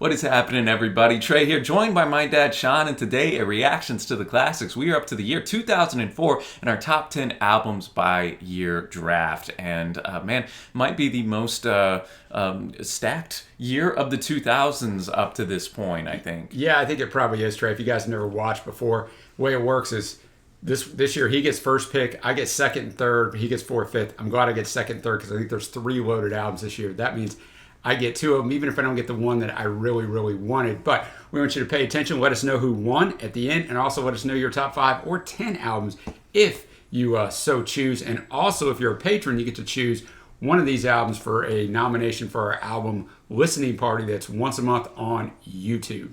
What is happening, everybody? Trey here, joined by my dad, Sean, and today a reactions to the classics. We are up to the year 2004 and our top 10 albums by year draft. And man, might be the most stacked year of the 2000s up to this point, I think. Yeah, I think it probably is, Trey. If you guys have never watched before, the way it works is this year he gets first pick, I get second and third, he gets fourth, fifth. I'm glad I get second and third because I think there's 3 loaded albums this year. That means I get 2 of them, even if I don't get the one that I really, really wanted. But we want you to pay attention. Let us know who won at the end, and also let us know your top 5 or 10 albums if you so choose. And also, if you're a patron, you get to choose one of these albums for a nomination for our album listening party that's once a month on YouTube.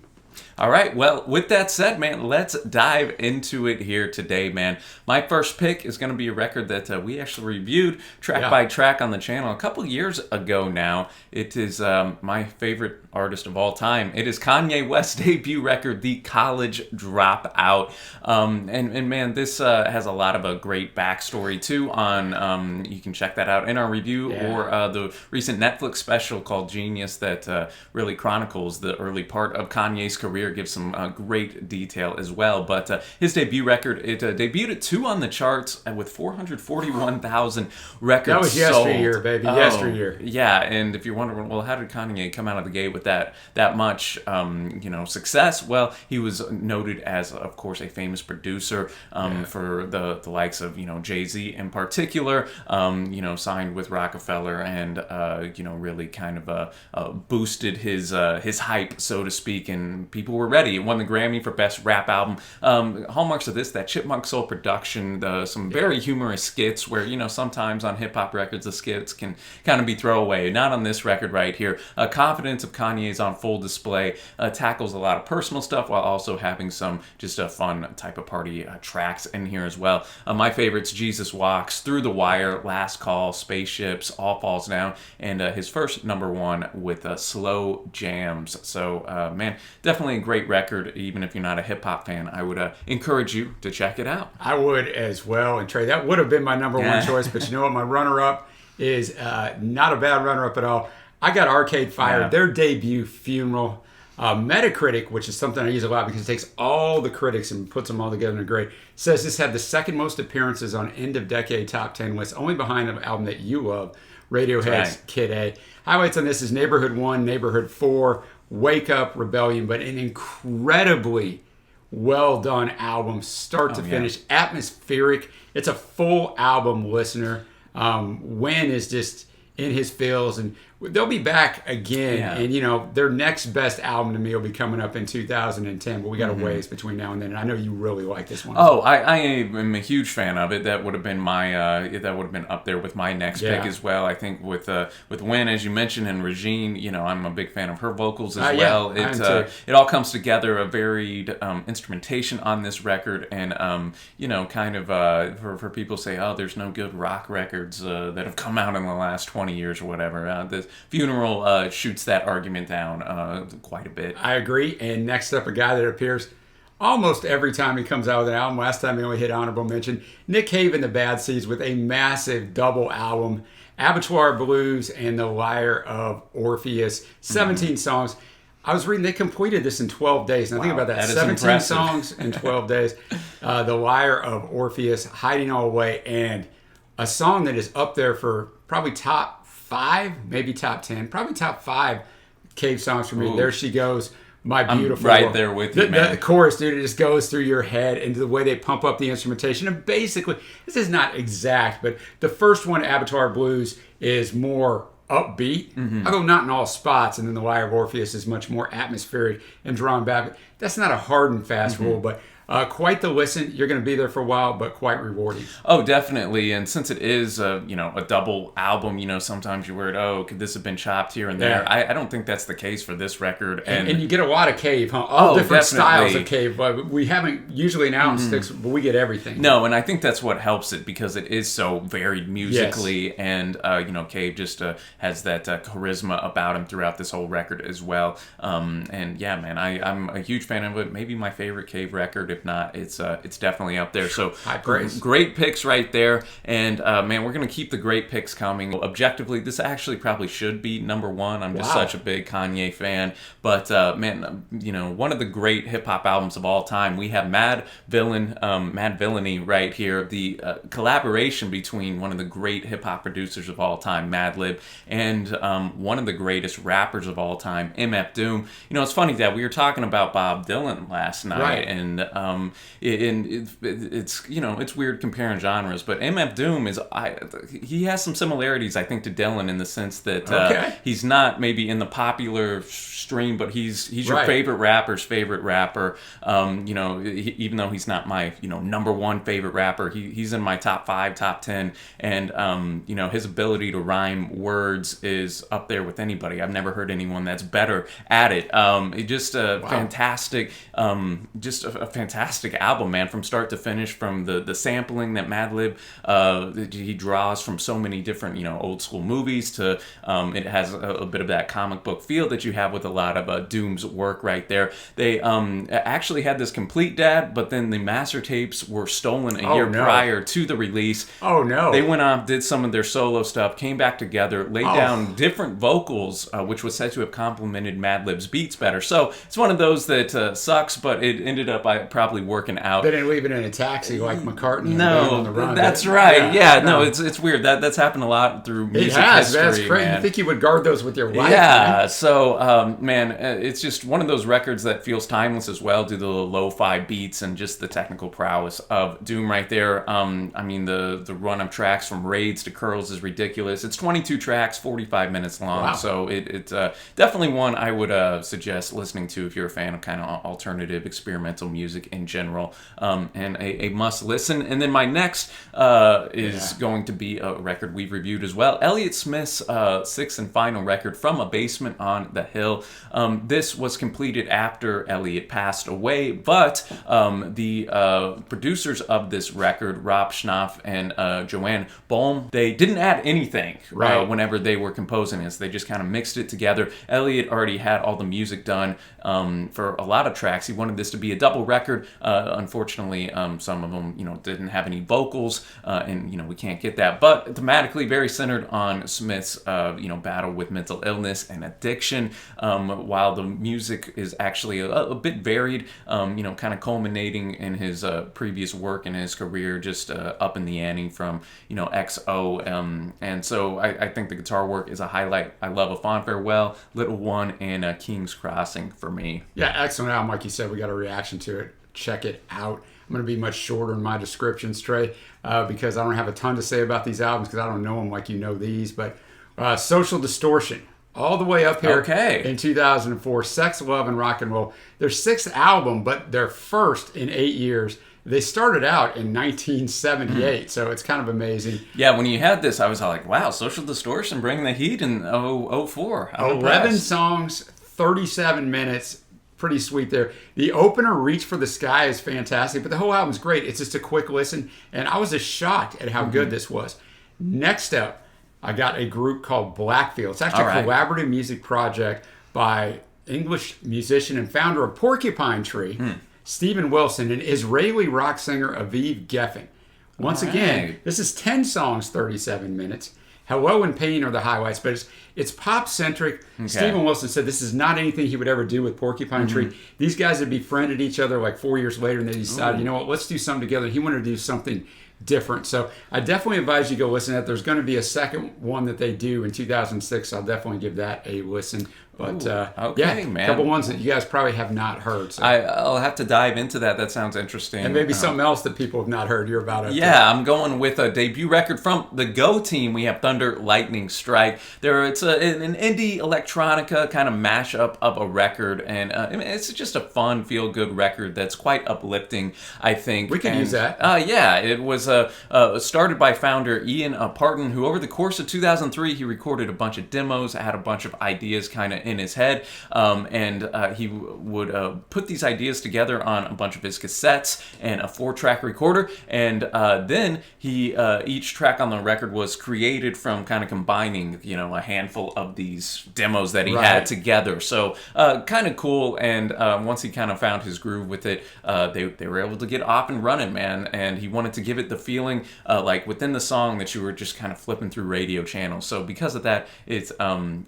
All right, well, with that said, man, let's dive into it here today, man. My first pick is going to be a record that we actually reviewed track by track on the channel a couple years ago now. It is my favorite artist of all time. It is Kanye West's debut record, The College Dropout. And man, this has a lot of a great backstory, too. On you can check that out in our review or the recent Netflix special called Genius that really chronicles the early part of Kanye's career, gives some great detail as well. But his debut record, it debuted at 2 on the charts with 441,000 records That was yesteryear, sold. baby, yesteryear. Yeah, and if you're wondering, well, how did Kanye come out of the gate with that much success? Well, he was noted as, of course, a famous producer for the likes of Jay-Z in particular. Signed with Rockefeller and really kind of boosted his hype, so to speak, and people were ready. It won the Grammy for Best Rap Album. Hallmarks of this, that Chipmunk Soul production, some very humorous skits where, sometimes on hip-hop records, the skits can kind of be throwaway. Not on this record right here. Confidence of Kanye's on full display. Tackles a lot of personal stuff while also having some just a fun type of party tracks in here as well. My favorites, Jesus Walks, Through the Wire, Last Call, Spaceships, All Falls Down, and his first #1 with Slow Jams. So, man, definitely a great record. Even if you're not a hip-hop fan, I would encourage you to check it out. I would as well. And Trey, that would have been my #1 choice, but you know what? My runner-up is not a bad runner-up at all. I got Arcade Fire, their debut, Funeral. Metacritic, which is something I use a lot because it takes all the critics and puts them all together in a grade, says this had the second most appearances on end-of-decade top 10 lists, only behind an album that you love, Radiohead's Kid A. Highlights on this is Neighborhood 1, Neighborhood 4, Wake Up, Rebellion, but an incredibly well-done album, start to finish, atmospheric. It's a full album listener. Win is just in his feels, and they'll be back again. And their next best album to me will be coming up in 2010, but we got a ways between now and then, and I know you really like this one. I am a huge fan of it. That would have been my that would have been up there with my next pick as well. I think with Win, as you mentioned, and Regine, I'm a big fan of her vocals as well. It all comes together, a varied instrumentation on this record, and kind of for people say, oh, there's no good rock records that have come out in the last 20 years or whatever. The Funeral shoots that argument down quite a bit. I agree. And next up, a guy that appears almost every time he comes out with an album. Last time he only hit honorable mention. Nick Cave and the Bad Seeds with a massive double album. Abattoir Blues and the Lyre of Orpheus. 17 songs. I was reading they completed this in 12 days. Now think about that. That is 17 impressive. songs in 12 days. The Lyre of Orpheus, Hiding All Away, and a song that is up there for probably top 5, maybe top 10, probably top 5 Cave songs for me. There She Goes, My Beautiful. I'm right there with you, man. The chorus, dude, it just goes through your head, and the way they pump up the instrumentation. And basically, this is not exact, but the first one, Abattoir Blues, is more upbeat, although not in all spots. And then the Lyre of Orpheus is much more atmospheric and drawn back. That's not a hard and fast rule, but quite the listen. You're going to be there for a while, but quite rewarding. Oh, definitely. And since it is a double album, sometimes you're worried, oh, could this have been chopped here and there? I don't think that's the case for this record. And you get a lot of Cave, huh? All different styles of Cave, but we haven't usually now in sticks, but we get everything. No, and I think that's what helps it because it is so varied musically, and Cave just has that charisma about him throughout this whole record as well. And yeah, man, I'm a huge fan of it. Maybe my favorite Cave record, If not, it's definitely up there. So high praise. Great picks right there. And man, we're gonna keep the great picks coming. Objectively, this actually probably should be number one. I'm just such a big Kanye fan. But man, one of the great hip hop albums of all time. We have Madvillainy right here. The collaboration between one of the great hip hop producers of all time, Madlib, and one of the greatest rappers of all time, MF Doom. It's funny that we were talking about Bob Dylan last night, right. And it's weird comparing genres, but MF Doom he has some similarities, I think, to Dylan in the sense that he's not maybe in the popular stream, but he's your favorite rapper's favorite rapper. Even though he's not my number one favorite rapper, he's in my top 5, top 10, and his ability to rhyme words is up there with anybody. I've never heard anyone that's better at it. Fantastic, just a fantastic album, man, from start to finish. From the sampling that Madlib he draws from so many different old school movies to it has a bit of that comic book feel that you have with a lot of Doom's work right there. They actually had this complete dad, but then the master tapes were stolen a year prior to the release. Oh no! They went off, did some of their solo stuff, came back together, laid down different vocals, which was said to have complemented Madlib's beats better. So it's one of those that sucks, but it ended up probably working out. They didn't leave it in a taxi like McCartney. No, on the run, that's right. Yeah, no, it's weird. That's happened a lot through music history. That's crazy. Man. You think you would guard those with your life? Yeah. Man. So, man, it's just one of those records that feels timeless as well, due to the lo-fi beats and just the technical prowess of Doom right there. The run of tracks from Raids to Curls is ridiculous. It's 22 tracks, 45 minutes long. Wow. So it's definitely one I would suggest listening to if you're a fan of kind of alternative experimental music in general, and a must listen. And then my next is going to be a record we've reviewed as well, Eliott Smith's sixth and final record, From a Basement on the Hill. This was completed after Eliott passed away, but the producers of this record, Rob Schnapf and Joanne Bohm, they didn't add anything whenever they were composing this. They just kind of mixed it together. Eliott already had all the music done for a lot of tracks. He wanted this to be a double record. Unfortunately, some of them, didn't have any vocals, and we can't get that. But thematically, very centered on Smith's, battle with mental illness and addiction. While the music is actually a bit varied, kind of culminating in his previous work in his career, just up in the ante from XO. And so I think the guitar work is a highlight. I love A Fond Farewell, Little One, and King's Crossing for me. Yeah, excellent album. Like you said, we got a reaction to it. Check it out. I'm going to be much shorter in my descriptions, Trey, because I don't have a ton to say about these albums because I don't know them like these. But Social Distortion, all the way up here in 2004, Sex, Love, and Rock and Roll. Their sixth album, but their first in 8 years. They started out in 1978, so it's kind of amazing. Yeah, when you had this, I was all like, wow, Social Distortion bringing the heat in 04. 11 songs, 37 minutes. Pretty sweet there. The opener, Reach for the Sky, is fantastic, but the whole album's great. It's just a quick listen, and I was just shocked at how good this was. Next up, I got a group called Blackfield. It's actually a collaborative music project by English musician and founder of Porcupine Tree, Stephen Wilson, and Israeli rock singer Aviv Geffen. Once again, this is 10 songs, 37 minutes. Hello and Pain are the highlights, but it's pop-centric. Okay. Stephen Wilson said this is not anything he would ever do with Porcupine Tree. These guys had befriended each other like 4 years later, and they decided, let's do something together. He wanted to do something different. So I definitely advise you go listen to that. There's going to be a second one that they do in 2006. I'll definitely give that a listen. But man, a couple ones that you guys probably have not heard. So. I'll have to dive into that. That sounds interesting. And maybe something else that people have not heard. You're about it. Yeah, I'm going with a debut record from the Go Team. We have Thunder Lightning Strike. It's an indie electronica kind of mashup of a record, and it's just a fun, feel-good record that's quite uplifting, I think. We could use that. It was started by founder Ian Parton, who over the course of 2003, he recorded a bunch of demos, had a bunch of ideas kind of in his head, and he would put these ideas together on a bunch of his cassettes and a 4-track recorder, and then each track on the record was created from kind of combining, a handful of these demos that he had together. So kind of cool, and once he kind of found his groove with it, they were able to get off and running, man, and he wanted to give it the feeling like within the song that you were just kind of flipping through radio channels. So because of that, it's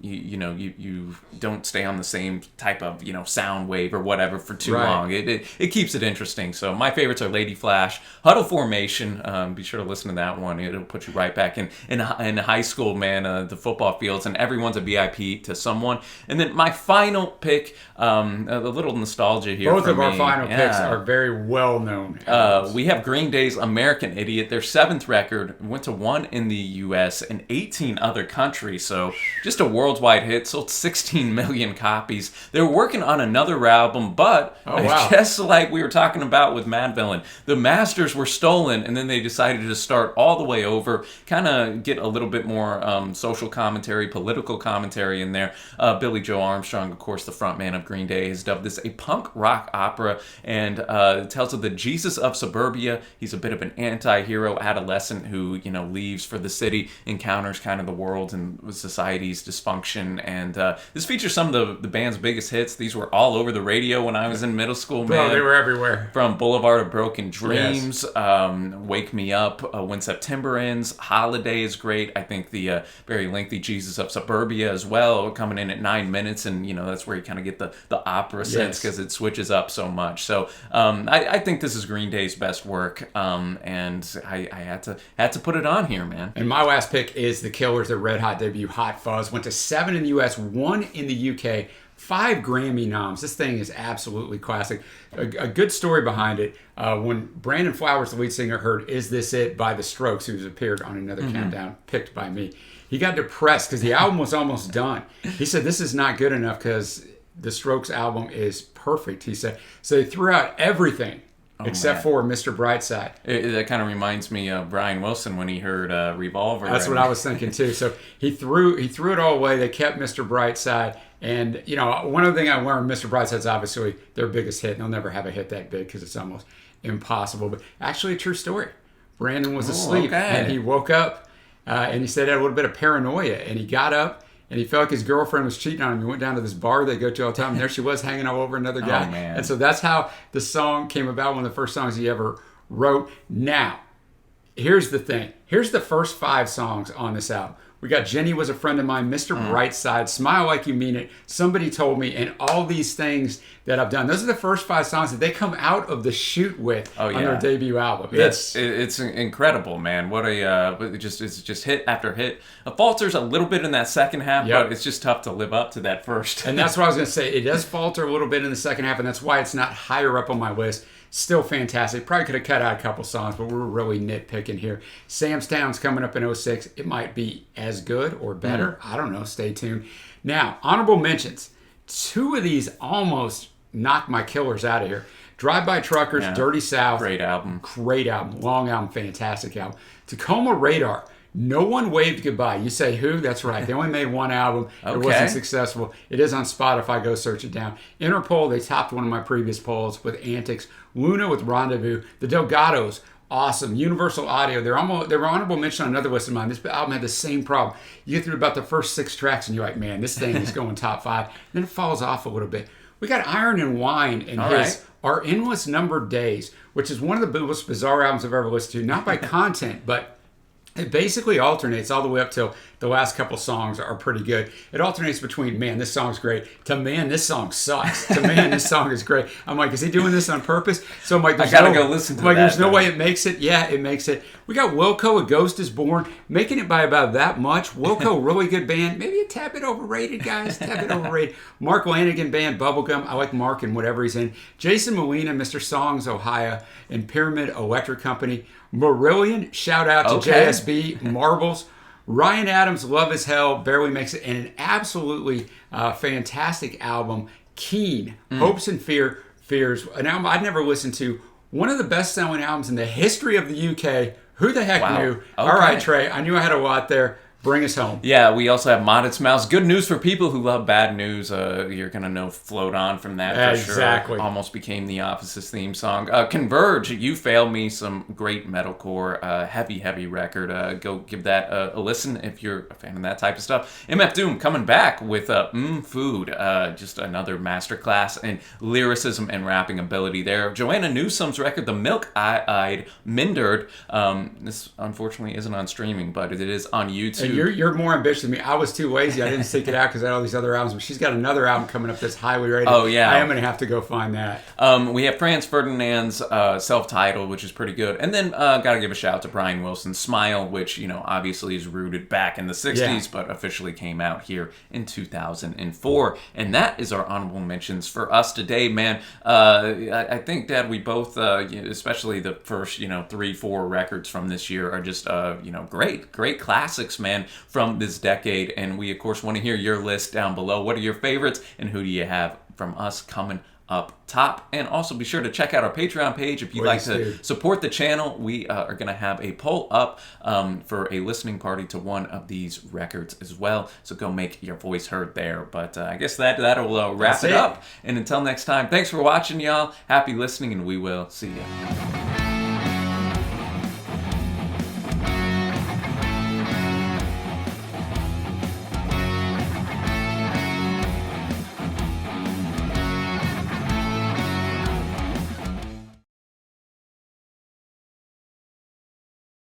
you don't stay on the same type of sound wave or whatever for too long. It keeps it interesting. So my favorites are Lady Flash, Huddle Formation. Be sure to listen to that one. It'll put you right back in high school, man. The football fields, and everyone's a VIP to someone. And then my final pick, a little nostalgia here. Both of our final picks are very well known. We have Green Day's American Idiot. Their 7th record went to 1 in the U.S. and 18 other countries. So just a worldwide hit. Sold 16 million copies. They were working on another album, but just like we were talking about with Madvillain, the masters were stolen, and then they decided to start all the way over, kind of get a little bit more social commentary, political commentary in there. Billy Joe Armstrong, of course, the frontman of Green Day, has dubbed this a punk rock opera, and tells of the Jesus of suburbia. He's a bit of an anti-hero adolescent who, leaves for the city, encounters kind of the world and society's dysfunction, and this features some of the band's biggest hits. These were all over the radio when I was in middle school, man. Bro, they were everywhere. From Boulevard of Broken Dreams, Wake Me Up, When September Ends, Holiday is great. I think the very lengthy Jesus of Suburbia as well, coming in at 9 minutes, and that's where you kind of get the opera sense because it switches up so much. So I think this is Green Day's best work, and I had to put it on here, man. And my last pick is The Killers, their Red Hot debut, Hot Fuzz. Went to 7 in the U.S., 1 in the UK, 5 Grammy noms. This thing is absolutely classic. A good story behind it. When Brandon Flowers, the lead singer, heard Is This It by The Strokes, who's appeared on another countdown, picked by me, he got depressed because the album was almost done. He said, this is not good enough because The Strokes album is perfect, he said. So they threw out everything. Except for Mr. Brightside. That kind of reminds me of Brian Wilson when he heard Revolver. That's what I was thinking too. So he threw it all away. They kept Mr. Brightside. And, one other thing I learned, Mr. Brightside's obviously their biggest hit. They'll never have a hit that big because it's almost impossible. But actually a true story. Brandon was asleep and he woke up and he said he had a little bit of paranoia. And he got up and he felt like his girlfriend was cheating on him. He went down to this bar they go to all the time, and there she was hanging all over another guy. Oh, man. And so that's how the song came about, one of the first songs he ever wrote. Now, here's the thing. Here's the first 5 songs on this album. We got Jenny Was a Friend of Mine, Mr. Brightside, Smile Like You Mean It, Somebody Told Me, and all these things that I've done. Those are the first 5 songs that they come out of the chute with on their debut album. It's incredible, man. What it's just hit after hit. It falters a little bit in that second half, but it's just tough to live up to that first. And that's what I was going to say. It does falter a little bit in the second half, and that's why it's not higher up on my list. Still fantastic. Probably could have cut out a couple songs, but we're really nitpicking here. Sam's Town's coming up in 06. It might be as good or better. I don't know. Stay tuned. Now, honorable mentions. 2 of these almost knocked my killers out of here. Drive-By Truckers, Dirty South. Great album. Great album. Long album. Fantastic album. Tacoma Radar. No One Waved Goodbye. You say who? That's right. They only made 1 album. It wasn't successful. It is on Spotify. Go search it down. Interpol, they topped one of my previous polls with Antics. Luna with Rendezvous. The Delgados, awesome. Universal Audio, they were honorable mention on another list of mine. This album had the same problem. You get through about the first 6 tracks and you're like, man, this thing is going top 5. Then it falls off a little bit. We got Iron and Wine and Our Endless Numbered Days, which is one of the most bizarre albums I've ever listened to. Not by content, but it basically alternates all the way up till the last couple songs are pretty good. It alternates between, man, this song's great, to man, this song sucks, to man, this song is great. I'm like, is he doing this on purpose? So I'm like, I gotta go listen to that. There's no way it makes it. Yeah, it makes it. We got Wilco, A Ghost Is Born, making it by about that much. Wilco, really good band. Maybe a tad bit overrated, guys. Tad bit overrated. Mark Lanigan Band, Bubblegum. I like Mark and whatever he's in. Jason Molina, Mr. Songs, Ohio, and Pyramid Electric Company. Marillion, shout out to JSB, Marbles. Ryan Adams, Love Is Hell, barely makes it. And an absolutely fantastic album, Keen, Hopes and Fears, an album I'd never listened to. One of the best-selling albums in the history of the UK. Who the heck knew? All right, Trey, I knew I had a lot there. Bring us home. Yeah, we also have Modest Mouse. Good news for people who love bad news. You're going to know Float On from that for exactly. sure. Almost became the Opposites theme song. Converge, You Fail Me, some great metalcore, heavy record. Go give that a listen if you're a fan of that type of stuff. MF Doom coming back with Food. Just another masterclass in lyricism and rapping ability there. Joanna Newsom's record, The Milk-Eyed Mindered. This unfortunately isn't on streaming, but it is on YouTube. You're more ambitious than me. I was too lazy. I didn't seek it out because I had all these other albums. But she's got another album coming up that's highly rated. Oh, yeah. I am going to have to go find that. We have Franz Ferdinand's self-titled, which is pretty good. And then got to give a shout out to Brian Wilson's Smile, which, obviously is rooted back in the 60s, but officially came out here in 2004. And that is our honorable mentions for us today, man. I think, Dad, we both, especially the first, 3-4 records from this year are just, great classics, man, from this decade. And we, of course, want to hear your list down below. What are your favorites and who do you have from us coming up top? And also be sure to check out our Patreon page if you'd like to support the channel. We are going to have a poll up for a listening party to one of these records as well. So go make your voice heard there. But I guess that'll wrap it up. And until next time, thanks for watching, y'all. Happy listening, and we will see you.